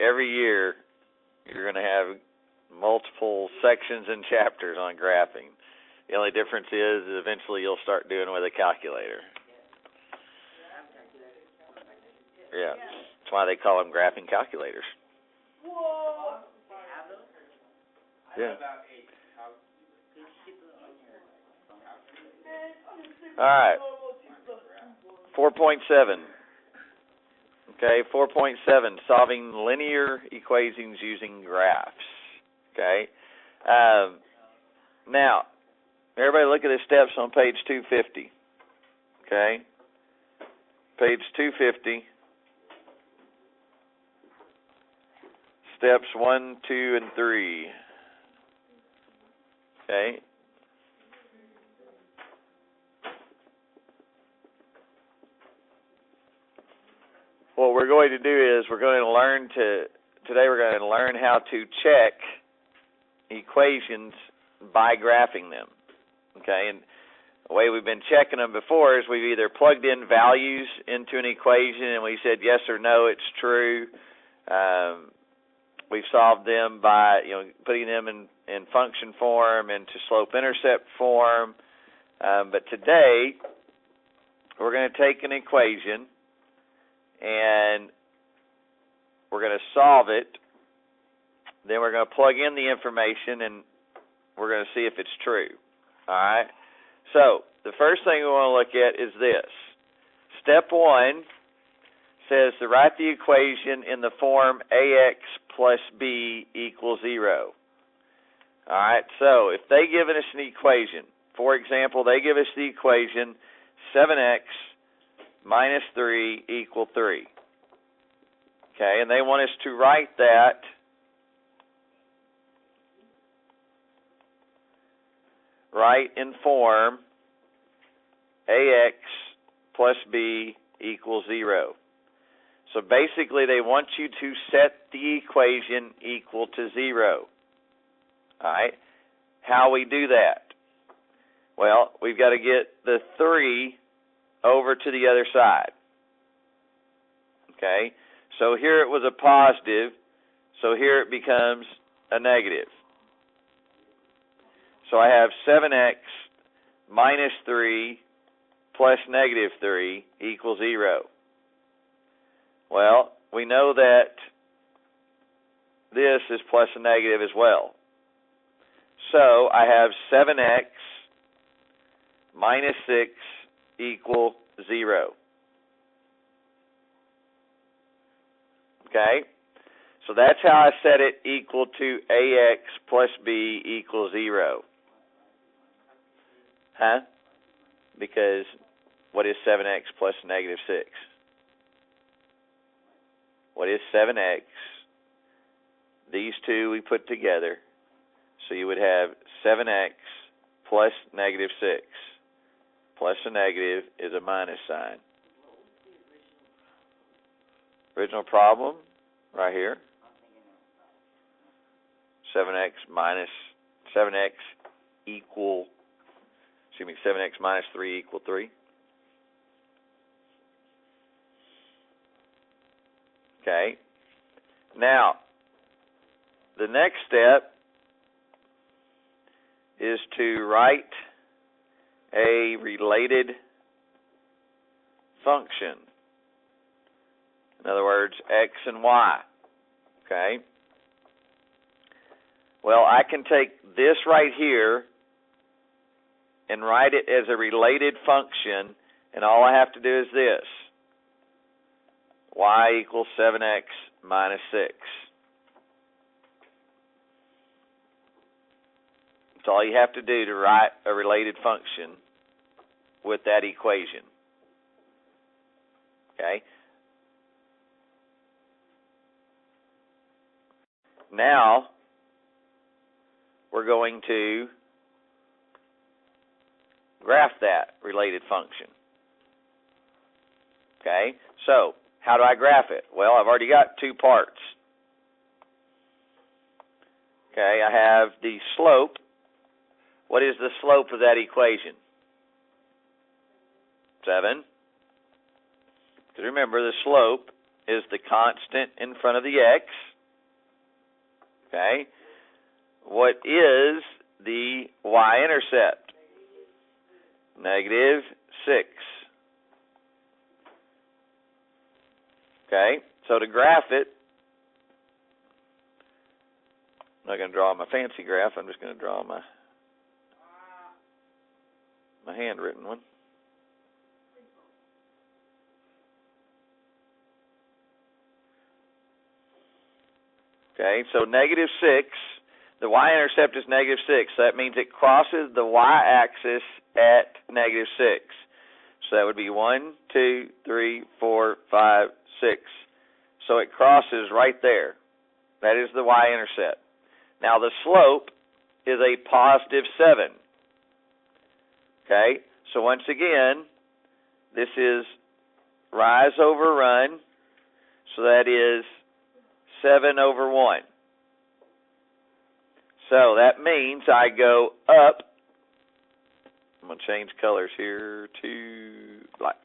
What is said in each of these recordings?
every year you're going to have multiple sections and chapters on graphing. The only difference is eventually you'll start doing it with a calculator. Yeah, that's why they call them graphing calculators. Yeah. All right. 4.7. Okay, 4.7, solving linear equations using graphs. Okay. Now, everybody look at the steps on page 250. Okay. Page 250. Steps 1, 2, and 3. Okay. What we're going to do is we're going to learn how to check equations by graphing them. Okay, and the way we've been checking them before is we've either plugged in values into an equation and we said yes or no, it's true. We've solved them by putting them in function form into slope-intercept form. But today we're going to take an equation and we're going to solve it. Then we're going to plug in the information and we're going to see if it's true. All right? So the first thing we want to look at is this. Step 1 says to write the equation in the form ax plus b equals 0. All right? So if they give us an equation, for example, they give us the equation 7x minus 3 equal 3. Okay, and they want us to write that in form ax plus b equals 0. So basically they want you to set the equation equal to 0. All right, how we do that? Well, we've got to get the 3 over to the other side. Okay, so here it was a positive, so here it becomes a negative. So I have 7x minus 3 plus negative 3 equals 0. Well, we know that this is plus a negative as well. So I have 7x minus 6 equal 0. Okay? So that's how I set it equal to ax plus b equals 0. Huh? Because what is 7x plus negative 6? What is 7x? These two we put together. So you would have 7x plus negative 6. Plus a negative is a minus sign. Original problem, right here. 7x minus 7x equal, 7x minus 3 equal 3. Okay. Now, the next step is to write a related function. In other words, x and y. Okay? Well, I can take this right here and write it as a related function, and all I have to do is this. Y equals 7x minus 6. That's all you have to do to write a related function with that equation. Okay? Now, we're going to graph that related function. Okay? So, how do I graph it? Well, I've already got two parts. Okay, I have the slope. What is the slope of that equation? 7. Because remember, the slope is the constant in front of the x. Okay. What is the y-intercept? -6. Okay. So to graph it, I'm not going to draw my fancy graph. I'm just going to draw my handwritten one. Okay, so -6. The y-intercept is -6. So that means it crosses the y-axis at -6. So that would be 1, 2, 3, 4, 5, 6. So it crosses right there. That is the y-intercept. Now the slope is a +7. Okay, so once again, this is rise over run. So that is 7/1. So that means I go up. I'm going to change colors here to black.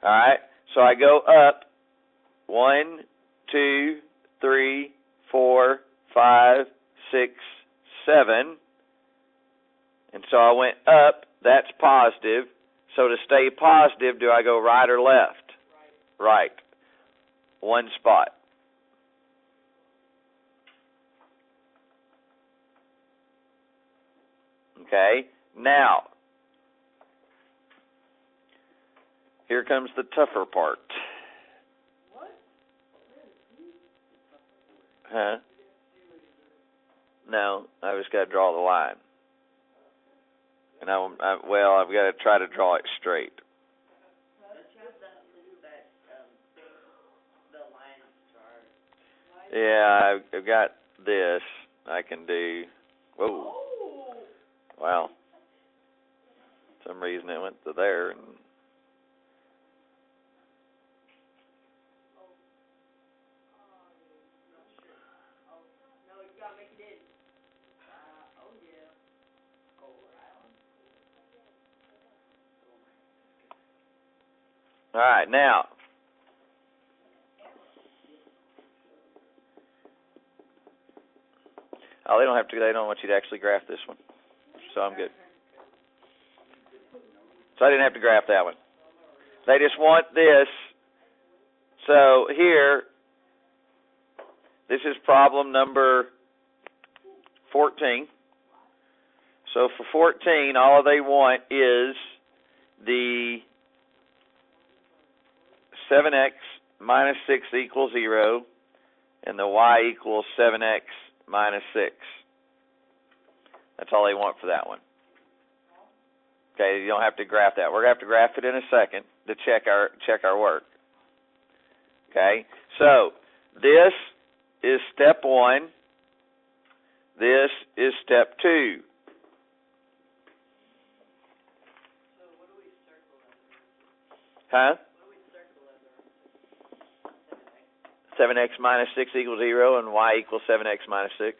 All right, so I go up 1, 2, 3, 4, 5, 6, 7. And so I went up. That's positive. So to stay positive, do I go right or left? Right. One spot. Okay, now, here comes the tougher part. What? Huh? No, I just got to draw the line. And I've got to try to draw it straight. Yeah, I've got this. I can do. Whoa. Wow. For some reason it went to there. And all right, now. Oh, they don't want you to actually graph this one. So I'm good. So I didn't have to graph that one. They just want this. So here, this is problem number 14. So for 14, all they want is the 7x minus 6 equals 0, and the y equals 7x minus 6. That's all they want for that one. Okay, you don't have to graph that. We're going to have to graph it in a second to check our work. Okay, so this is step 1. This is step 2. So what do we circle as? Huh? What do we circle as? 7x minus 6 equals 0, and y equals 7x minus 6.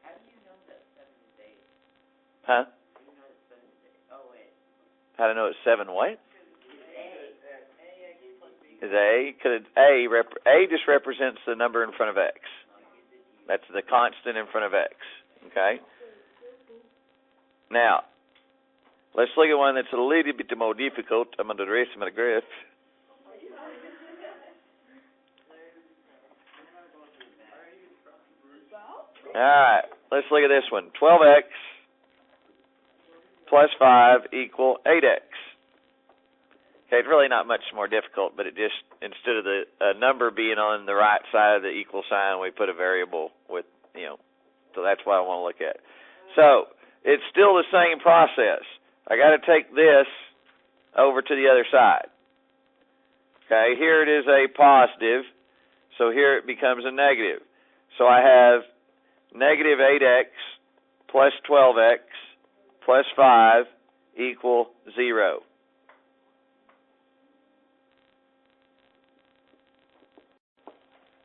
How do you know that 7 is 8? Huh? How do you know that 7 is 8? Oh, wait. How to know it's 7 what? Is A. Because A just represents the number in front of x. That's the constant in front of x. Okay? Now, let's look at one that's a little bit more difficult. I'm going to erase my graph. All right, let's look at this one. 12x plus 5 equal 8x. Okay, it's really not much more difficult, but it just, instead of the number being on the right side of the equal sign, we put a variable with, so that's what I want to look at. So, it's still the same process. I got to take this over to the other side. Okay, here it is a positive, so here it becomes a negative. So I have negative 8x plus 12x plus 5 equal 0.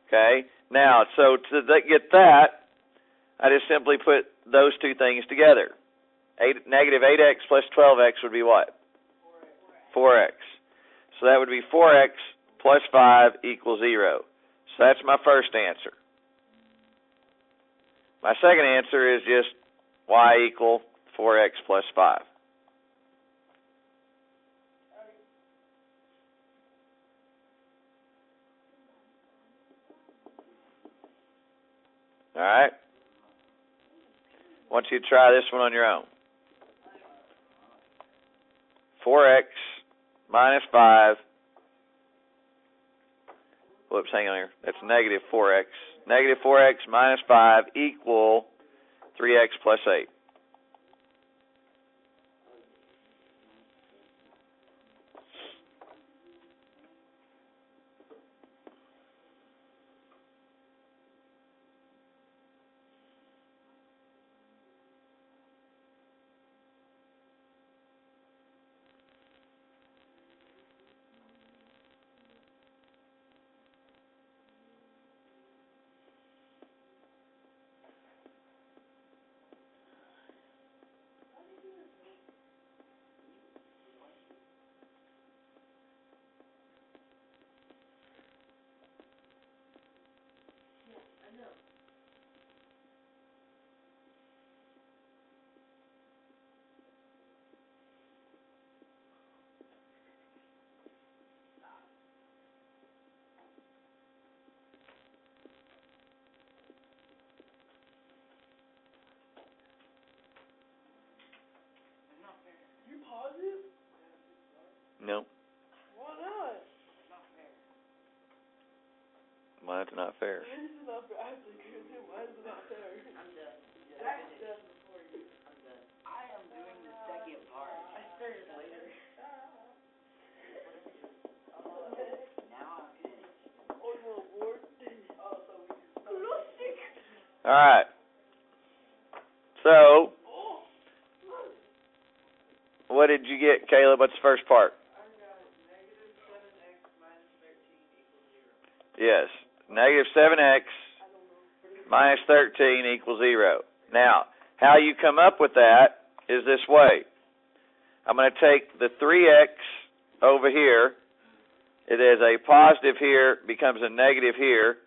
Okay, now, so to get that, I just simply put those two things together. Negative 8x plus 12x would be what? 4x. So that would be 4x plus 5 equals 0. So that's my first answer. My second answer is just y equal 4x plus 5. All right? I want you to try this one on your own. 4x minus 5. Whoops, hang on here. That's negative 4x. Negative 4x minus 5 equal 3x plus 8. You positive? No. Why not? Why is it not fair? Why is it not fair? I actually agree with him. Why is it not fair? I'm done. Zach's done before you. I'm done. I am doing the second part. I started later. Now I'm finished. Oh, you want a board? Oh, so we can... All right. So, what did you get, Caleb? What's the first part? I got negative 7x minus 13 equals 0. Yes. Negative 7x minus 13 equals 0. Now, how you come up with that is this way. I'm going to take the 3x over here. It is a positive here, becomes a negative here.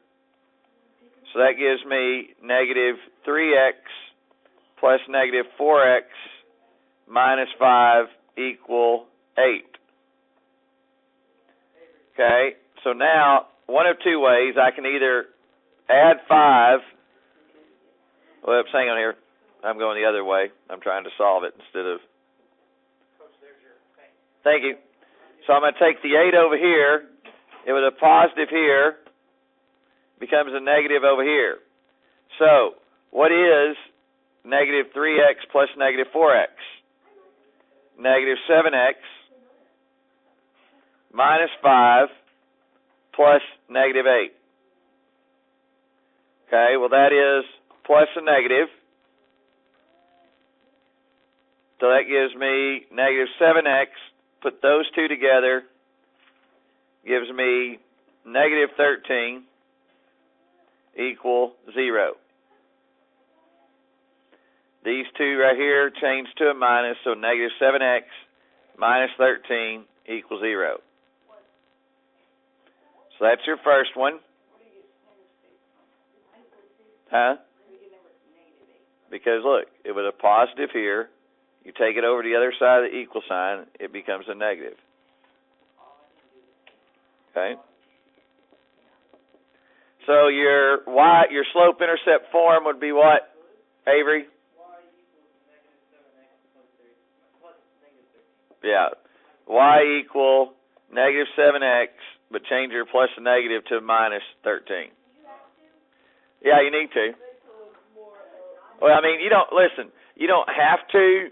So that gives me negative 3x plus negative 4x minus 5 equal 8. Okay, so now, one of two ways. I can either add 5. Whoops, hang on here. I'm going the other way. I'm trying to solve it instead of... Thank you. So I'm going to take the 8 over here. It was a positive here. Becomes a negative over here. So, what is negative 3x plus negative 4x? Negative 7x minus 5 plus negative 8. Okay, well that is plus a negative. So that gives me negative 7x. Put those two together. Gives me negative 13 equal 0. These two right here change to a minus, so negative 7x minus 13 equals 0. So that's your first one. Huh? Because look, it was a positive here. You take it over to the other side of the equal sign, it becomes a negative. Okay? So your slope-intercept form would be what, Avery? Yeah. Y equal negative 7x, but change your plus and negative to minus 13. Yeah, you need to. Well, I mean, you don't have to,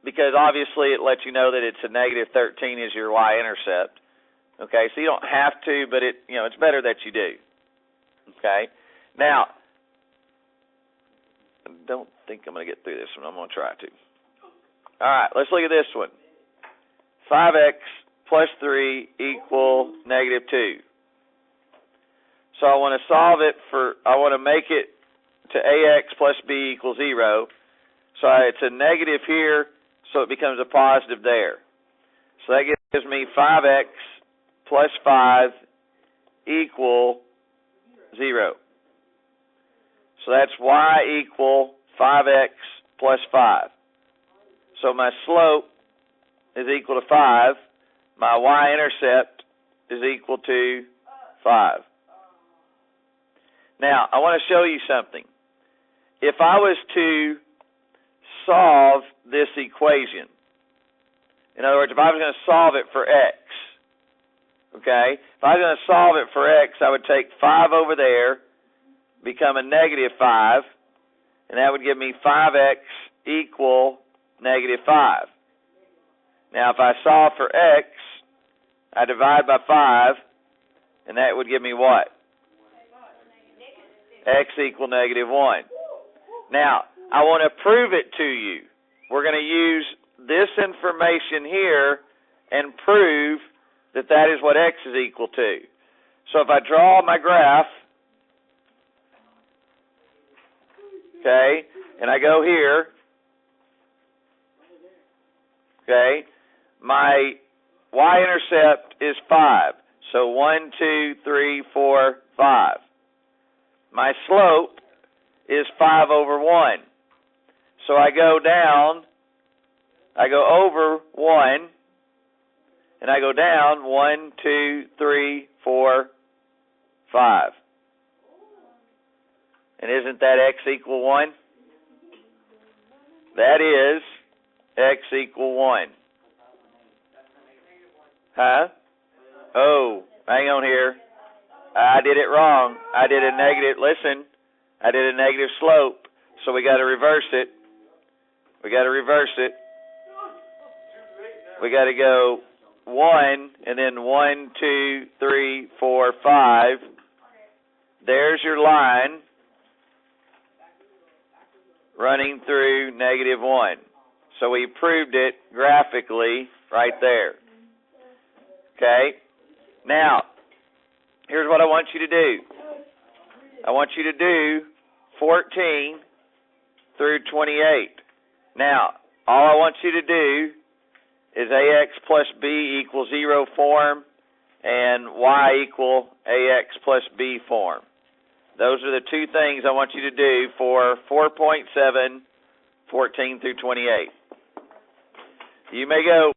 because obviously it lets you know that it's a negative 13 is your y-intercept. Okay, so you don't have to, but it's better that you do. Okay? Now, I don't think I'm going to get through this one. I'm going to try to. All right, let's look at this one. 5x plus 3 equal negative 2. So I want to solve it I want to make it to ax plus b equals 0. So it's a negative here, so it becomes a positive there. So that gives gives me 5x plus 5 equal 0. So that's y equal 5x plus 5. So my slope is equal to 5. My y-intercept is equal to 5. Now, I want to show you something. If I was to solve this equation, in other words, if I was going to solve it for x, okay, if I was going to solve it for x, I would take 5 over there, become a negative 5, and that would give me 5x equal negative 5. Now, if I solve for x, I divide by 5, and that would give me what? X equal negative 1. Now, I want to prove it to you. We're going to use this information here and prove that that is what x is equal to. So if I draw my graph, okay, and I go here, okay, my y-intercept is 5. So 1, 2, 3, 4, 5. My slope is 5 over 1. So I go down, I go over 1, and I go down 1, 2, 3, 4, 5. And isn't that x equal 1? That is x equal 1. Huh? Oh, hang on here. I did it wrong. I did a negative, listen, I did a negative slope, so we got to reverse it. We got to reverse it. We got to go 1, and then 1, 2, 3, 4, 5. There's your line running through negative 1. So we proved it graphically right there. Okay? Now, here's what I want you to do. I want you to do 14 through 28. Now, all I want you to do is ax plus b equals 0 form and y equal ax plus b form. Those are the two things I want you to do for 4.7, 14 through 28. You may go.